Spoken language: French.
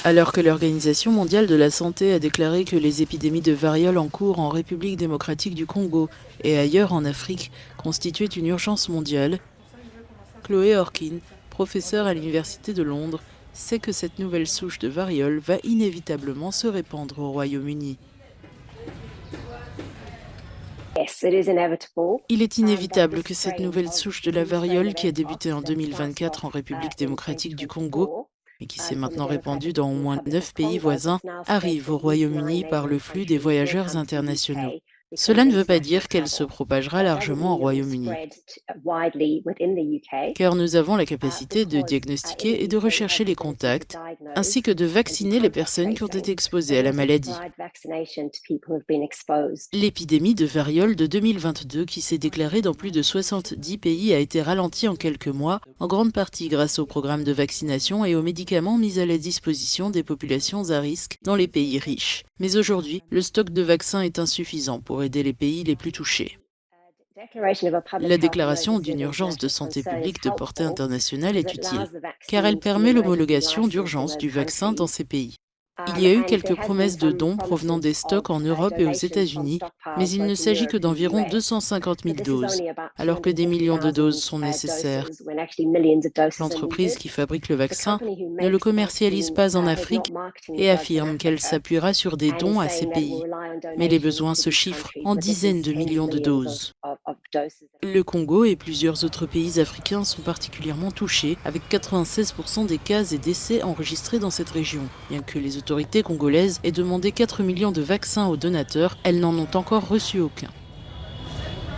Alors que l'Organisation mondiale de la santé a déclaré que les épidémies de variole en cours en République démocratique du Congo et ailleurs en Afrique constituaient une urgence mondiale, Chloé Orkin, professeure à l'Université de Londres, sait que cette nouvelle souche de variole va inévitablement se répandre au Royaume-Uni. Il est inévitable que cette nouvelle souche de la variole, qui a débuté en 2024 en République démocratique du Congo, et qui s'est maintenant répandue dans au moins 9 pays voisins, arrive au Royaume-Uni par le flux des voyageurs internationaux. Cela ne veut pas dire qu'elle se propagera largement au Royaume-Uni, car nous avons la capacité de diagnostiquer et de rechercher les contacts, ainsi que de vacciner les personnes qui ont été exposées à la maladie. L'épidémie de variole de 2022, qui s'est déclarée dans plus de 70 pays, a été ralentie en quelques mois, en grande partie grâce au programme de vaccination et aux médicaments mis à la disposition des populations à risque dans les pays riches. Mais aujourd'hui, le stock de vaccins est insuffisant pour aider les pays les plus touchés. La déclaration d'une urgence de santé publique de portée internationale est utile, car elle permet l'homologation d'urgence du vaccin dans ces pays. Il y a eu quelques promesses de dons provenant des stocks en Europe et aux États-Unis, mais il ne s'agit que d'environ 250 000 doses, alors que des millions de doses sont nécessaires. L'entreprise qui fabrique le vaccin ne le commercialise pas en Afrique et affirme qu'elle s'appuiera sur des dons à ces pays. Mais les besoins se chiffrent en dizaines de millions de doses. Le Congo et plusieurs autres pays africains sont particulièrement touchés, avec 96% des cas et décès enregistrés dans cette région. Bien que les autorités congolaises aient demandé 4 millions de vaccins aux donateurs, elles n'en ont encore reçu aucun.